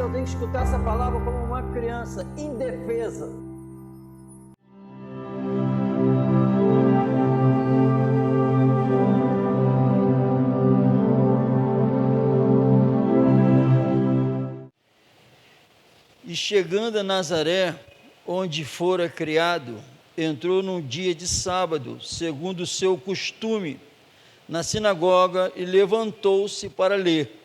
eu tenho que escutar essa palavra como uma criança indefesa. E chegando a Nazaré, onde fora criado, entrou num dia de sábado, segundo o seu costume, na sinagoga, e levantou-se para ler.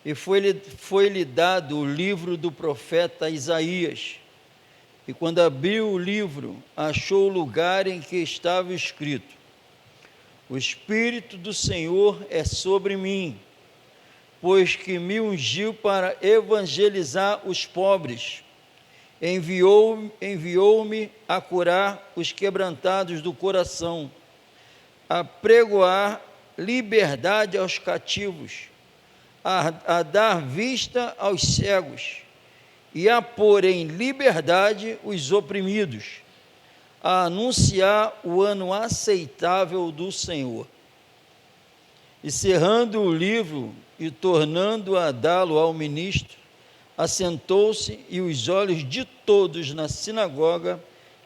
E foi-lhe dado o livro do profeta Isaías. E quando abriu o livro, achou o lugar em que estava escrito: O Espírito do Senhor é sobre mim, pois que me ungiu para evangelizar os pobres, enviou-me a curar os quebrantados do coração, a pregoar liberdade aos cativos, a dar vista aos cegos, e a pôr em liberdade os oprimidos, a anunciar o ano aceitável do Senhor. E cerrando o livro e tornando a dá-lo ao ministro, assentou-se, e os olhos de todos na sinagoga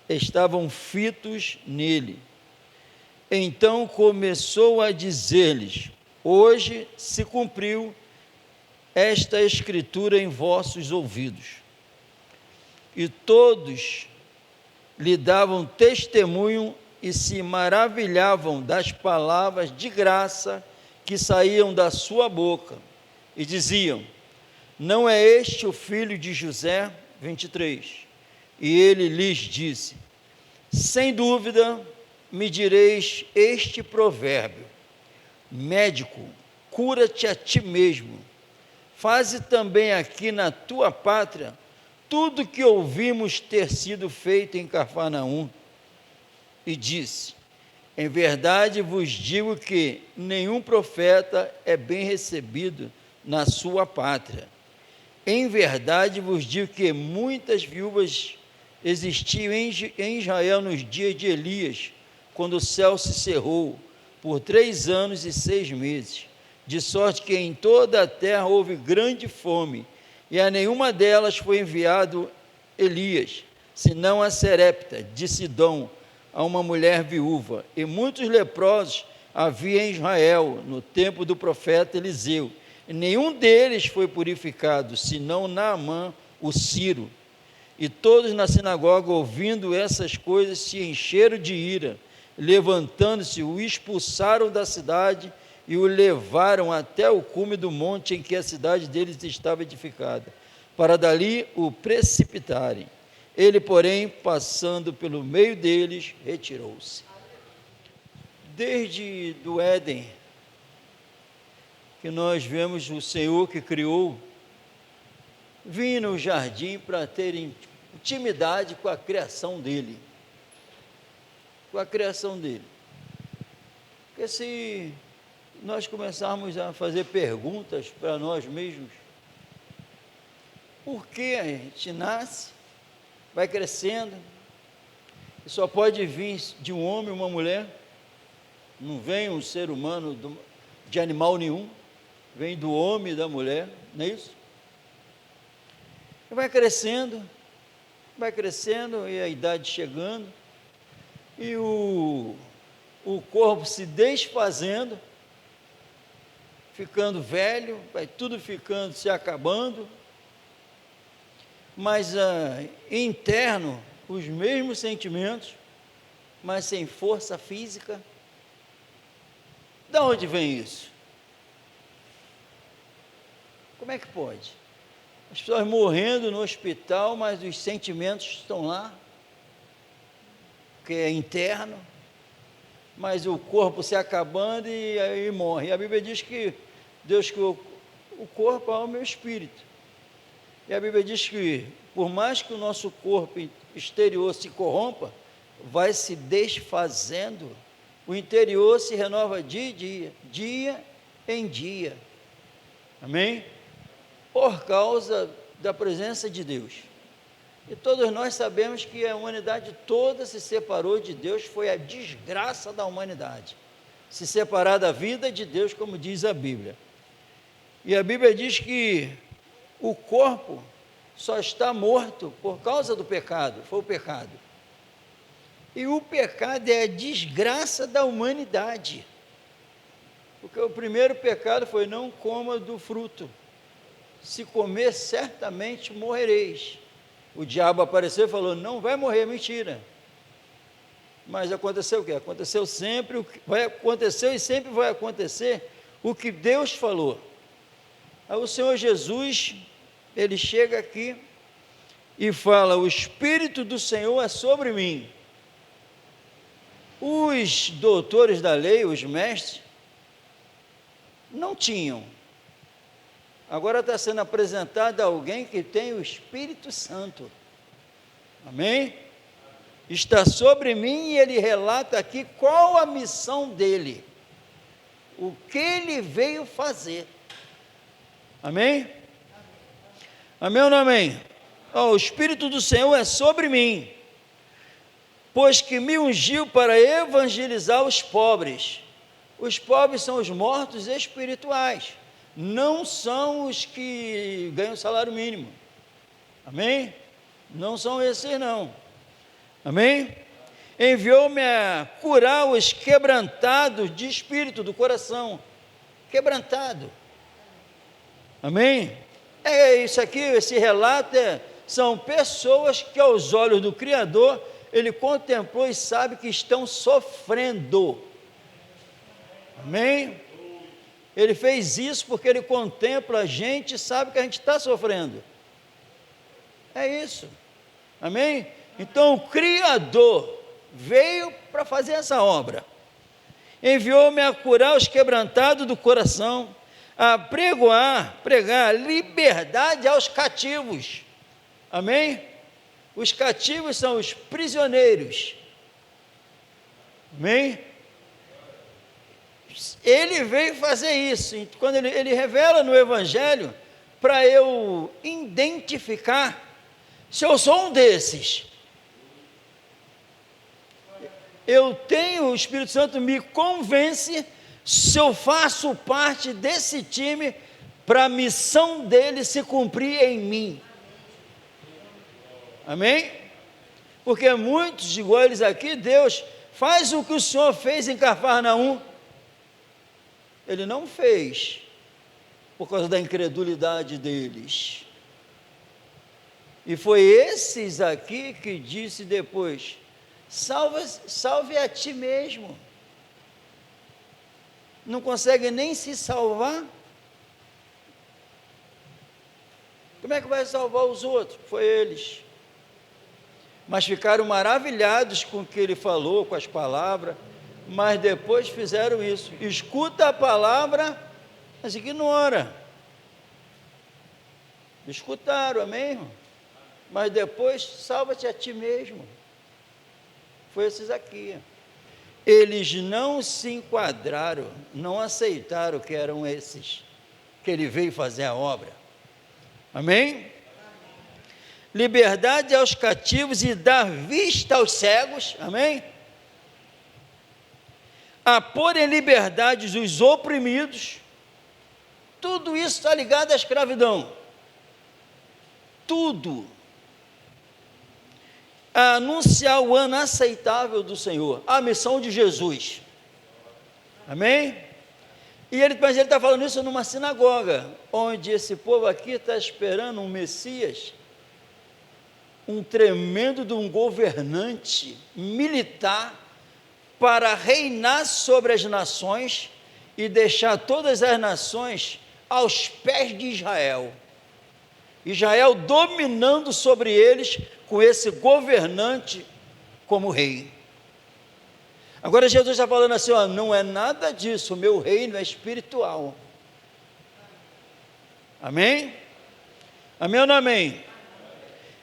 estavam fitos nele. Então começou a dizer-lhes: Hoje se cumpriu esta escritura em vossos ouvidos. E todos lhe davam testemunho e se maravilhavam das palavras de graça que saíam da sua boca, e diziam: Não é este o filho de José? 23. E ele lhes disse: Sem dúvida me direis este provérbio: Médico, cura-te a ti mesmo. Faze também aqui na tua pátria tudo que ouvimos ter sido feito em Cafarnaum. E disse: Em verdade vos digo que nenhum profeta é bem recebido na sua pátria. Em verdade vos digo que muitas viúvas existiam em Israel nos dias de Elias, quando o céu se cerrou por 3 anos e 6 meses, de sorte que em toda a terra houve grande fome, e a nenhuma delas foi enviado Elias, senão a Serepta de Sidom, a uma mulher viúva. E muitos leprosos havia em Israel no tempo do profeta Eliseu, e nenhum deles foi purificado, senão Naamã, o Ciro. E todos na sinagoga, ouvindo essas coisas, se encheram de ira. Levantando-se, o expulsaram da cidade e o levaram até o cume do monte em que a cidade deles estava edificada, para dali o precipitarem. Ele, porém, passando pelo meio deles, retirou-se. Desde do Éden, que nós vemos o Senhor que criou, vir no jardim para ter intimidade com a criação dele. Com a criação dele. Porque se nós começarmos a fazer perguntas para nós mesmos, por que a gente nasce, vai crescendo, e só pode vir de um homem e uma mulher, não vem um ser humano de animal nenhum, vem do homem e da mulher, não é isso? E vai crescendo, e a idade chegando, e o corpo se desfazendo, ficando velho, vai tudo ficando, se acabando, mas interno, os mesmos sentimentos, mas sem força física. De onde vem isso? Como é que pode? As pessoas morrendo no hospital, mas os sentimentos estão lá, que é interno, mas o corpo se acabando e aí morre. E a Bíblia diz que Deus criou o corpo, a alma e o espírito. E a Bíblia diz que, por mais que o nosso corpo exterior se corrompa, vai se desfazendo, o interior se renova dia em dia. Amém? Por causa da presença de Deus. E todos nós sabemos que a humanidade toda se separou de Deus, foi a desgraça da humanidade. Se separar da vida de Deus, como diz a Bíblia. E a Bíblia diz que O corpo só está morto por causa do pecado, foi o pecado. E o pecado é a desgraça da humanidade. Porque o primeiro pecado foi: não coma do fruto. Se comer, certamente morrereis. O diabo apareceu e falou: não vai morrer, mentira. Mas aconteceu o quê? Aconteceu sempre, aconteceu e sempre vai acontecer o que Deus falou. Aí o Senhor Jesus, ele chega aqui e fala: o Espírito do Senhor é sobre mim. Os doutores da lei, os mestres, não tinham. Agora está sendo apresentado alguém que tem o Espírito Santo. Amém? Está sobre mim, e ele relata aqui qual a missão dele, o que ele veio fazer. Amém? Amém ou não amém? O Espírito do Senhor é sobre mim, pois que me ungiu para evangelizar os pobres. Os pobres são os mortos espirituais, não são os que ganham salário mínimo. Amém? Não são esses não. Amém? Enviou-me a curar os quebrantados de espírito, do coração. Quebrantado. Amém? É isso aqui, esse relato são pessoas que aos olhos do Criador, ele contemplou e sabe que estão sofrendo. Amém? Ele fez isso porque ele contempla a gente e sabe que a gente está sofrendo. É isso. Amém? Então o Criador veio para fazer essa obra. Enviou-me a curar os quebrantados do coração, a pregar liberdade aos cativos. Amém? Os cativos são os prisioneiros. Amém? Ele veio fazer isso. Quando ele revela no Evangelho, para eu identificar se eu sou um desses. Eu tenho, o Espírito Santo me convence se eu faço parte desse time para a missão dele se cumprir em mim. Amém? Porque muitos, igual eles aqui, Deus faz o que o Senhor fez em Cafarnaum. Ele não fez por causa da incredulidade deles. E foi esses aqui que disse depois: salve a ti mesmo. Não consegue nem se salvar. Como é que vai salvar os outros? Foi eles. Mas ficaram maravilhados com o que ele falou, com as palavras, mas depois fizeram isso. Escuta a palavra, mas ignora. Escutaram, amém, irmão? Mas depois, salva-te a ti mesmo. Foi esses aqui. Eles não se enquadraram, não aceitaram que eram esses, que ele veio fazer a obra. Amém? Liberdade aos cativos e dar vista aos cegos. Amém? A pôr em liberdade os oprimidos. Tudo isso está ligado à escravidão. Tudo. A anunciar o ano aceitável do Senhor, a missão de Jesus. Amém? Mas ele está falando isso numa sinagoga, onde esse povo aqui está esperando um Messias, um tremendo de um governante militar, para reinar sobre as nações e deixar todas as nações aos pés de Israel. Israel dominando sobre eles, com esse governante como rei. Agora Jesus está falando assim: não é nada disso, o meu reino é espiritual. Amém? Amém ou não amém?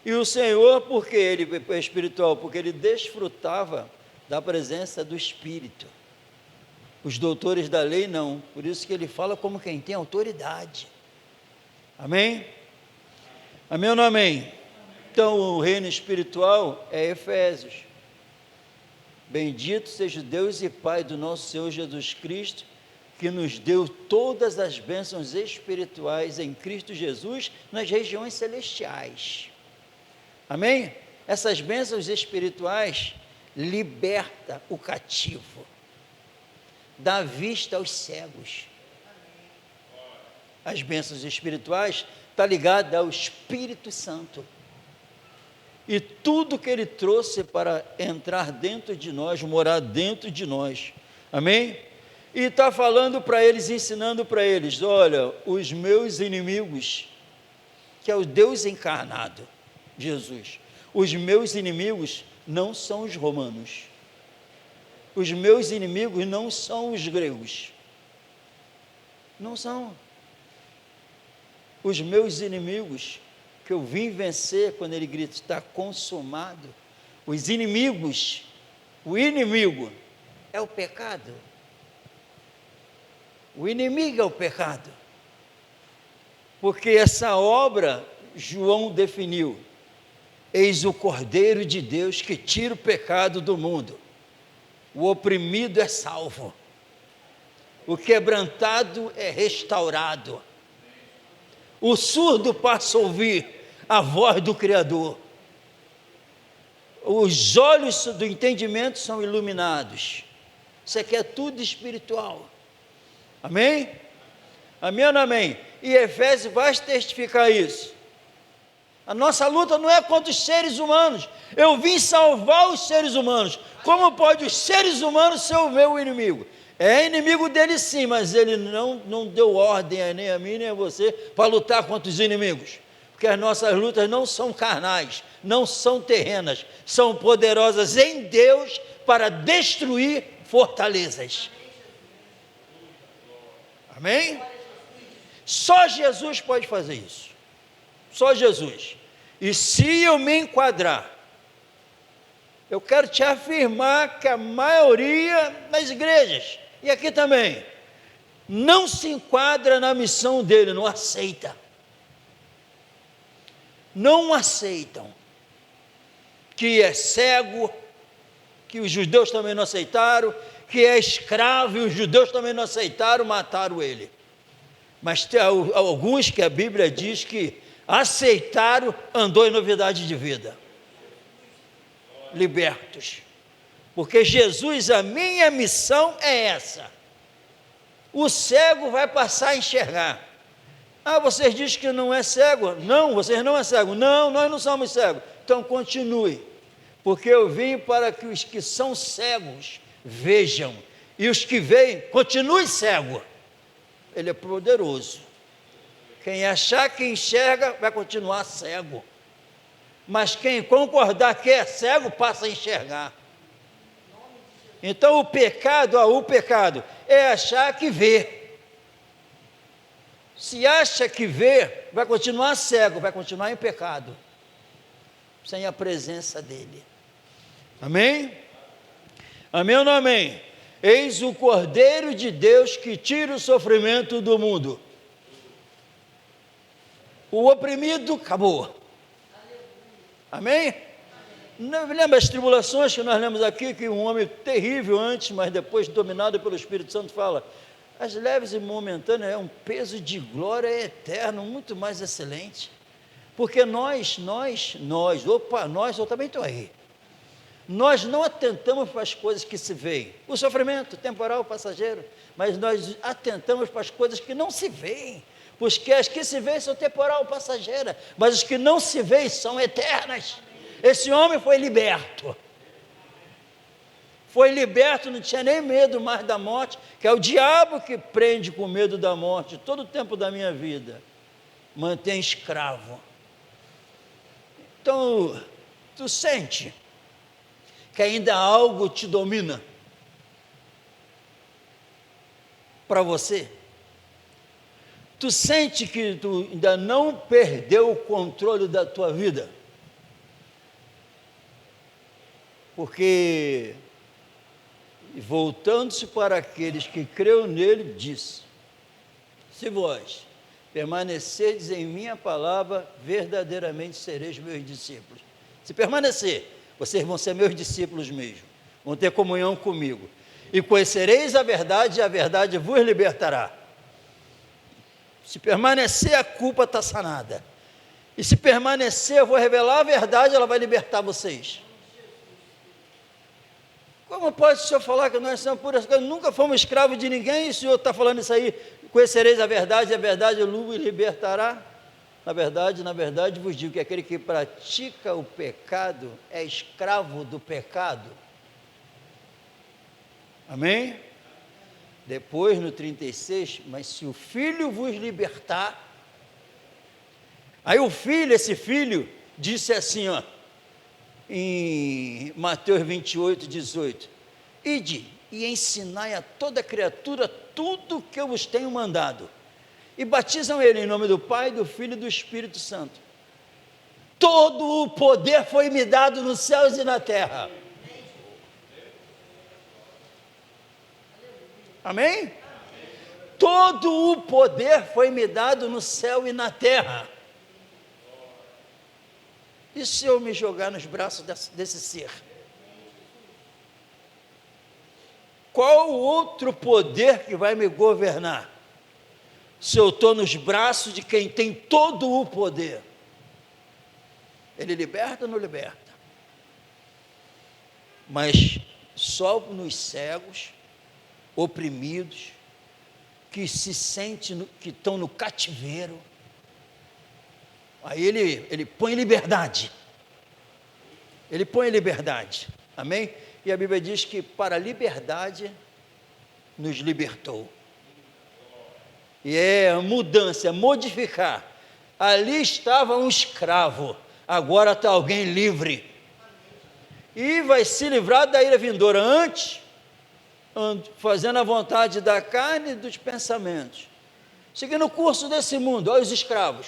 E o Senhor, por que ele é espiritual? Porque ele desfrutava da presença do Espírito. Os doutores da lei não, por isso que ele fala como quem tem autoridade. Amém? Amém ou não amém? Então o reino espiritual é Efésios. Bendito seja Deus e Pai do nosso Senhor Jesus Cristo, que nos deu todas as bênçãos espirituais em Cristo Jesus nas regiões celestiais. Amém? Essas bênçãos espirituais liberta o cativo, dá vista aos cegos. As bênçãos espirituais está ligada ao Espírito Santo. E tudo que ele trouxe para entrar dentro de nós, morar dentro de nós. Amém? E está falando para eles, ensinando para eles, olha, os meus inimigos, que é o Deus encarnado, Jesus, os meus inimigos não são os romanos. Os meus inimigos não são os gregos. Não são. Os meus inimigos, que eu vim vencer, quando ele grita, está consumado. Os inimigos, o inimigo é o pecado. O inimigo é o pecado. Porque essa obra, João definiu, eis o Cordeiro de Deus que tira o pecado do mundo. O oprimido é salvo. O quebrantado é restaurado. O surdo passa a ouvir a voz do Criador. Os olhos do entendimento são iluminados. Isso aqui é tudo espiritual. Amém? Amém ou não amém? E Efésios vai testificar isso. A nossa luta não é contra os seres humanos. Eu vim salvar os seres humanos. Como pode os seres humanos ser o meu inimigo? É inimigo dele sim, mas ele não deu ordem nem a mim nem a você para lutar contra os inimigos. Porque as nossas lutas não são carnais, não são terrenas, são poderosas em Deus para destruir fortalezas. Amém? Só Jesus pode fazer isso. Só Jesus. E se eu me enquadrar, eu quero te afirmar que a maioria das igrejas, e aqui também, não se enquadra na missão dele, não aceita. Não aceitam. Que é cego, que os judeus também não aceitaram, que é escravo e os judeus também não aceitaram, mataram ele. Mas tem alguns que a Bíblia diz que aceitaram, andou em novidade de vida. Libertos. Porque Jesus, a minha missão é essa. O cego vai passar a enxergar. Ah, vocês dizem que não é cego? Não, vocês não é cego. Não, nós não somos cegos. Então continue. Porque eu vim para que os que são cegos vejam. E os que veem, continue cego. Ele é poderoso. Quem achar que enxerga, vai continuar cego. Mas quem concordar que é cego, passa a enxergar. Então o pecado é achar que vê. Se acha que vê, vai continuar cego, vai continuar em pecado, sem a presença dele. Amém? Amém ou não amém? Eis o Cordeiro de Deus que tira o sofrimento do mundo. O oprimido acabou. Amém? Não lembra as tribulações que nós lemos aqui, que um homem terrível antes, mas depois dominado pelo Espírito Santo fala, as leves e momentâneas é um peso de glória eterno, muito mais excelente. Porque nós, eu também estou aí. Nós não atentamos para as coisas que se veem. O sofrimento temporal, passageiro, mas nós atentamos para as coisas que não se veem. Porque as que se veem são temporal, passageira, mas as que não se veem são eternas. Esse homem foi liberto. Foi liberto, não tinha nem medo mais da morte, que é o diabo que prende com medo da morte todo o tempo da minha vida. Mantém escravo. Então, tu sente que ainda algo te domina para você? Tu sente que tu ainda não perdeu o controle da tua vida? Porque, voltando-se para aqueles que creram nele, disse, se vós permanecerdes em minha palavra, verdadeiramente sereis meus discípulos. Se permanecer, vocês vão ser meus discípulos mesmo, vão ter comunhão comigo. E conhecereis a verdade vos libertará. Se permanecer, a culpa está sanada. E se permanecer, eu vou revelar a verdade, ela vai libertar vocês. Como pode o Senhor falar que nós somos puras? Nunca fomos escravos de ninguém, e o Senhor está falando isso aí, conhecereis a verdade vos libertará. Na verdade vos digo que aquele que pratica o pecado é escravo do pecado. Amém? Depois no 36, mas se o Filho vos libertar, aí esse filho, disse assim, ó, em Mateus 28, 18, ide e ensinai a toda criatura tudo que eu vos tenho mandado, e batizam ele em nome do Pai, do Filho e do Espírito Santo. Todo o poder foi me dado nos céus e na terra. Amém? Todo o poder foi me dado no céu e na terra. E se eu me jogar nos braços desse ser? Qual outro poder que vai me governar? Se eu estou nos braços de quem tem todo o poder. Ele liberta ou não liberta? Mas só nos cegos, oprimidos, que se sentem, que estão no cativeiro, aí ele põe liberdade, amém? E a Bíblia diz que para a liberdade nos libertou, e é a mudança, é modificar. Ali estava um escravo, agora está alguém livre, e vai se livrar da ira vindoura. Antes, fazendo a vontade da carne e dos pensamentos, seguindo o curso desse mundo, olha os escravos,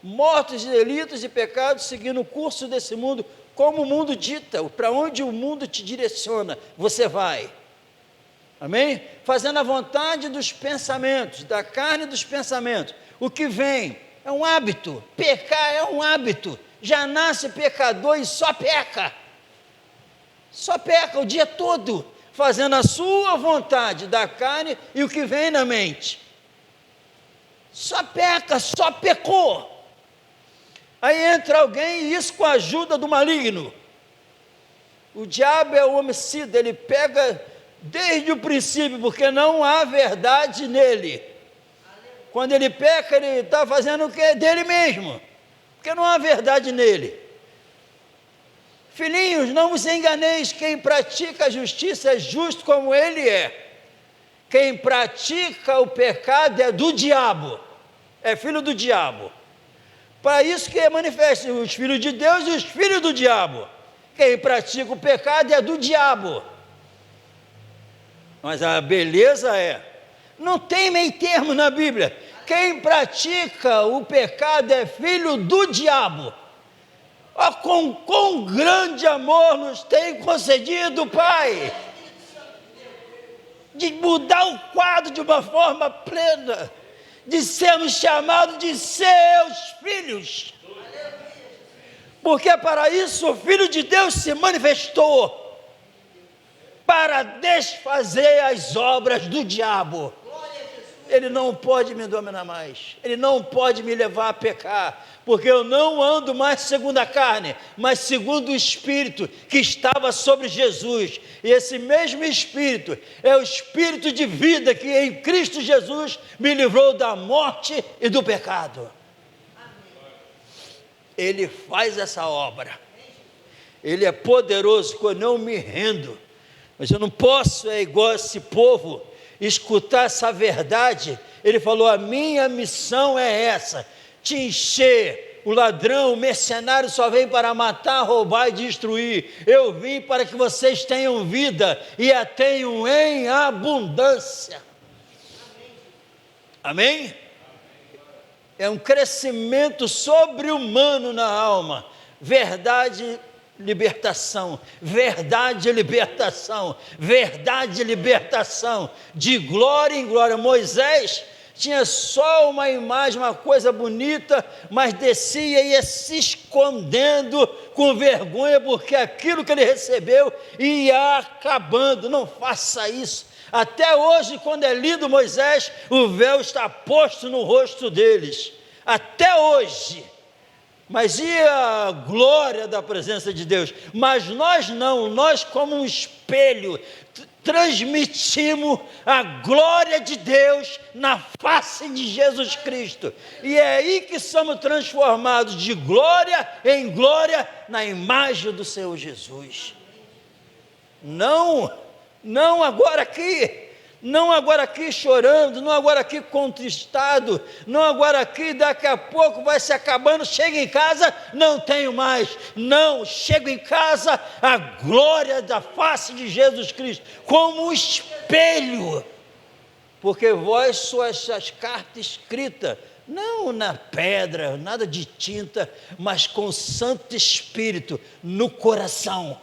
mortos de delitos e pecados, seguindo o curso desse mundo, como o mundo dita, para onde o mundo te direciona, você vai, amém? Fazendo a vontade dos pensamentos, da carne e dos pensamentos. O que vem é um hábito, pecar é um hábito, já nasce pecador e só peca o dia todo, fazendo a sua vontade da carne e o que vem na mente. Só peca, só pecou. Aí entra alguém, e isso com a ajuda do maligno. O diabo é o homicida, ele pega desde o princípio, porque não há verdade nele. Quando ele peca, ele está fazendo o que é dele mesmo, porque não há verdade nele. Filhinhos, não vos enganeis, quem pratica a justiça é justo como ele é. Quem pratica o pecado é do diabo, é filho do diabo. Para isso que é manifesto os filhos de Deus e os filhos do diabo. Quem pratica o pecado é do diabo. Mas a beleza é, não tem meio termo na Bíblia. Quem pratica o pecado é filho do diabo. Oh, com grande amor nos tem concedido, Pai, de mudar o quadro de uma forma plena, de sermos chamados de seus filhos, porque para isso o Filho de Deus se manifestou, para desfazer as obras do diabo. Ele não pode me dominar mais, ele não pode me levar a pecar, porque eu não ando mais segundo a carne, mas segundo o Espírito que estava sobre Jesus, e esse mesmo Espírito é o Espírito de vida que em Cristo Jesus me livrou da morte e do pecado. Ele faz essa obra, ele é poderoso, quando eu me rendo, mas eu não posso, é igual esse povo, escutar essa verdade. Ele falou, a minha missão é essa, te encher. O ladrão, o mercenário só vem para matar, roubar e destruir. Eu vim para que vocês tenham vida e a tenham em abundância. Amém? É um crescimento sobre-humano na alma. Verdade, libertação, verdade, libertação, verdade, libertação, de glória em glória. Moisés tinha só uma imagem, uma coisa bonita, mas descia e ia se escondendo com vergonha, porque aquilo que ele recebeu ia acabando. Não faça isso. Até hoje, quando é lido Moisés, o véu está posto no rosto deles. Até hoje. Mas e a glória da presença de Deus? Mas nós não, nós como um espelho, transmitimos a glória de Deus na face de Jesus Cristo. E é aí que somos transformados de glória em glória na imagem do Senhor Jesus. Não agora aqui. Não agora aqui chorando, não agora aqui contristado, não agora aqui daqui a pouco vai se acabando, chega em casa, não tenho mais. Não, chego em casa, a glória da face de Jesus Cristo, como um espelho, porque vós sois as cartas escritas, não na pedra, nada de tinta, mas com o Santo Espírito no coração,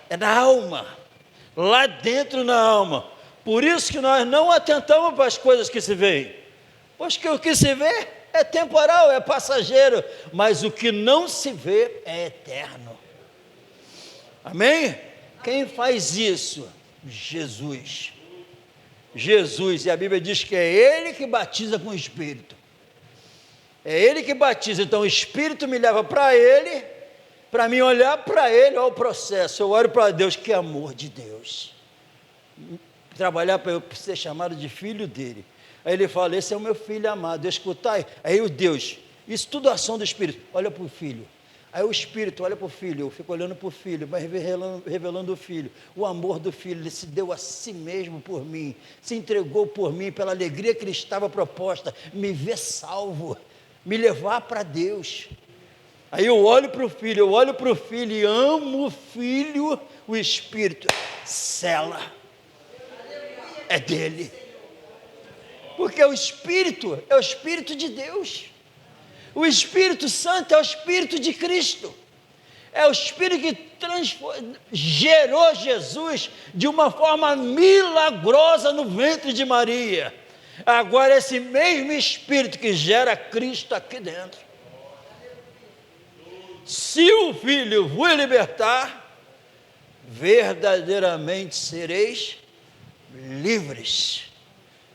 é na alma. Lá dentro na alma. Por isso que nós não atentamos para as coisas que se veem. Pois que o que se vê é temporal, é passageiro, mas o que não se vê é eterno. Amém? Quem faz isso? Jesus. Jesus, e a Bíblia diz que é Ele que batiza com o Espírito. É Ele que batiza, então o Espírito me leva para Ele, para mim olhar para Ele, olha o processo, eu olho para Deus, que amor de Deus, trabalhar para eu ser chamado de filho dele, aí Ele fala, esse é o meu filho amado, escutai, aí o Deus, isso tudo ação do Espírito, olha para o filho, aí o Espírito olha para o filho, eu fico olhando para o filho, mas revelando o filho, o amor do filho, ele se deu a si mesmo por mim, se entregou por mim, pela alegria que lhe estava proposta, me ver salvo, me levar para Deus. Aí eu olho para o filho e amo o filho, o Espírito sela, é dele, porque o Espírito é o Espírito de Deus, o Espírito Santo é o Espírito de Cristo, é o Espírito que gerou Jesus de uma forma milagrosa no ventre de Maria. Agora esse mesmo Espírito que gera Cristo aqui dentro. Se o Filho vos libertar, verdadeiramente sereis livres,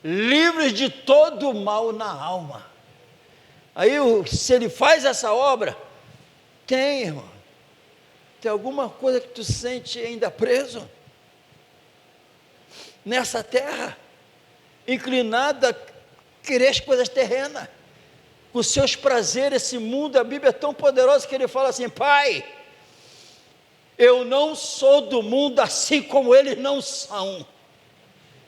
livres de todo o mal na alma. Aí, se Ele faz essa obra, irmão, tem alguma coisa que tu sente ainda preso? Nessa terra, inclinado a querer as coisas terrenas, os seus prazeres, esse mundo, a Bíblia é tão poderosa que ele fala assim, Pai, eu não sou do mundo assim como eles não são.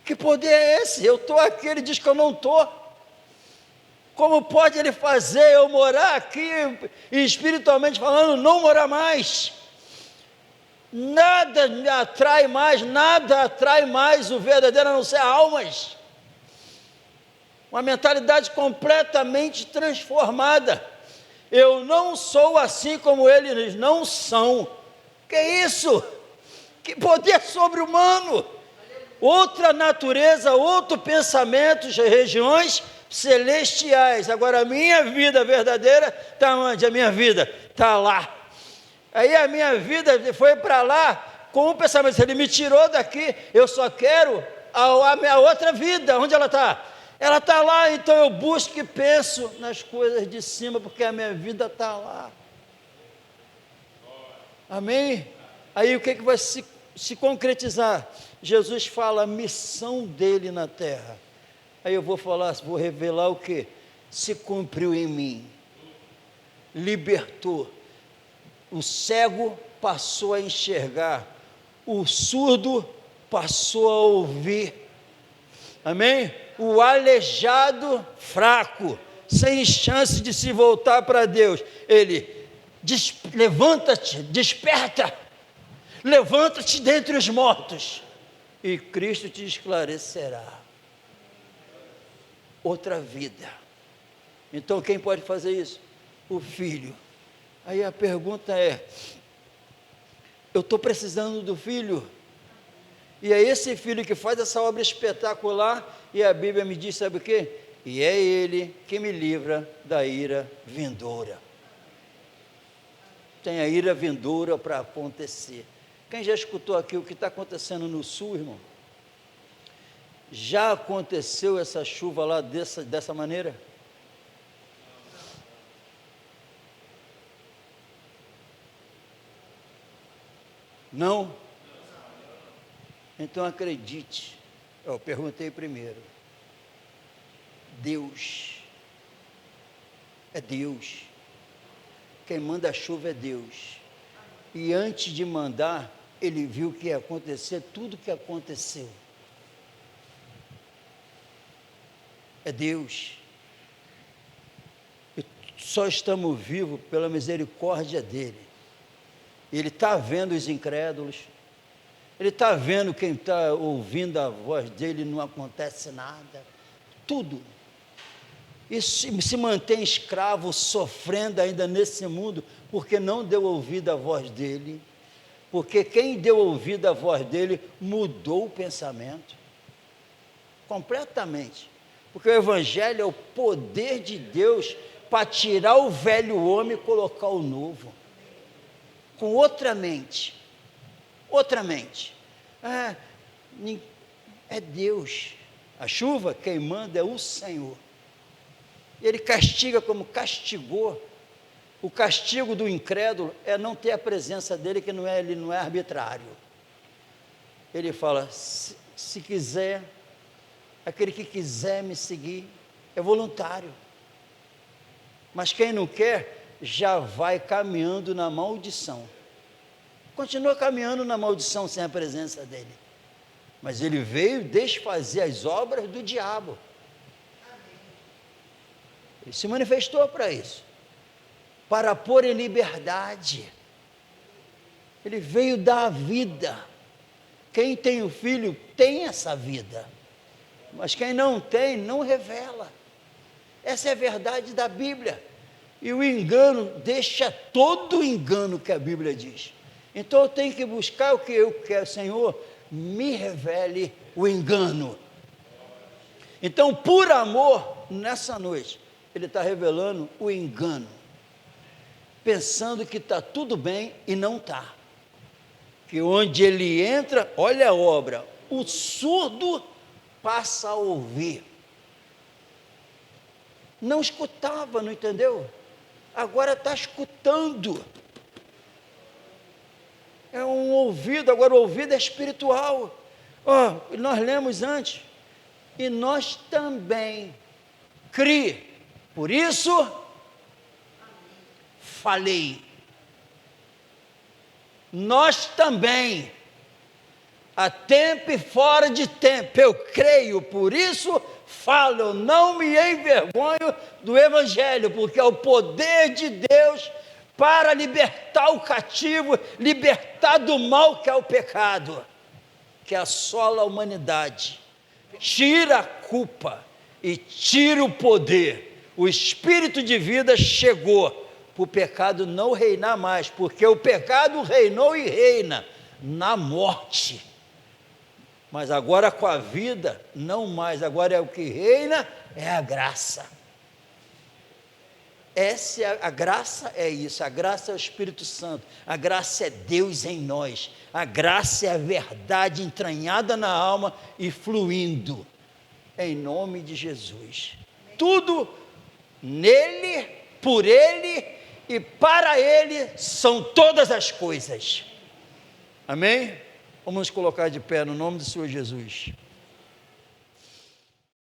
Que poder é esse? Eu estou aqui, ele diz que eu não estou. Como pode ele fazer eu morar aqui, e espiritualmente falando, não morar mais? Nada me atrai mais, nada atrai mais o verdadeiro a não ser almas. Uma mentalidade completamente transformada. Eu não sou assim como eles não são. Que isso? Que poder sobre-humano! Outra natureza, outro pensamento, regiões celestiais. Agora a minha vida verdadeira está onde? A minha vida está lá. Aí a minha vida foi para lá com o pensamento, ele me tirou daqui, eu só quero a minha outra vida. Onde ela está? Ela está lá, então eu busco e penso nas coisas de cima, porque a minha vida está lá. Amém? Aí o que vai se concretizar? Jesus fala a missão dele na terra. Aí eu vou revelar o que? Se cumpriu em mim. Libertou. O cego passou a enxergar. O surdo passou a ouvir. Amém? O aleijado fraco, sem chance de se voltar para Deus, ele levanta-te, desperta, levanta-te dentre os mortos, e Cristo te esclarecerá. Outra vida. Então quem pode fazer isso? O Filho. Aí a pergunta é, eu estou precisando do Filho? E é esse filho que faz essa obra espetacular, e a Bíblia me diz, sabe o quê? E é ele que me livra da ira vindoura. Tem a ira vindoura para acontecer. Quem já escutou aqui o que está acontecendo no sul, irmão? Já aconteceu essa chuva lá dessa maneira? Não? Então acredite, eu perguntei primeiro. Deus, é Deus. Quem manda a chuva é Deus. E antes de mandar, ele viu que ia acontecer tudo que aconteceu. É Deus. E só estamos vivos pela misericórdia dele. Ele está vendo os incrédulos. Ele está vendo quem está ouvindo a voz dele, não acontece nada. Tudo. E se mantém escravo, sofrendo ainda nesse mundo, porque não deu ouvido à voz dele. Porque quem deu ouvido à voz dele mudou o pensamento. Completamente. Porque o Evangelho é o poder de Deus para tirar o velho homem e colocar o novo. Com outra mente. Outra mente. É Deus. A chuva, quem manda é o Senhor. Ele castiga como castigou. O castigo do incrédulo é não ter a presença dele, que ele não é arbitrário. Ele fala, se quiser, aquele que quiser me seguir, é voluntário. Mas quem não quer, já vai caminhando na maldição. Continua caminhando na maldição sem a presença dele. Mas ele veio desfazer as obras do diabo. Ele se manifestou para isso. Para pôr em liberdade. Ele veio dar a vida. Quem tem o Filho tem essa vida. Mas quem não tem, não revela. Essa é a verdade da Bíblia. E o engano deixa todo o engano que a Bíblia diz. Então eu tenho que buscar o que eu quero, Senhor, me revele o engano. Então, por amor, nessa noite, ele está revelando o engano. Pensando que está tudo bem e não está. Que onde ele entra, olha a obra, o surdo passa a ouvir. Não escutava, não entendeu? Agora está escutando. É um ouvido, agora o ouvido é espiritual. Nós lemos antes. E nós também por isso falei. Nós também, a tempo e fora de tempo, eu creio, por isso falo, eu não me envergonho do Evangelho, porque é o poder de Deus para libertar o cativo, libertar do mal que é o pecado, que assola a humanidade, tira a culpa e tira o poder. O Espírito de vida chegou para o pecado não reinar mais, porque o pecado reinou e reina na morte. Mas agora com a vida, não mais, agora é o que reina, é a graça. A graça é isso, a graça é o Espírito Santo, a graça é Deus em nós, a graça é a verdade entranhada na alma e fluindo, em nome de Jesus. Tudo nele, por ele e para ele são todas as coisas. Amém? Vamos nos colocar de pé no nome do Senhor Jesus.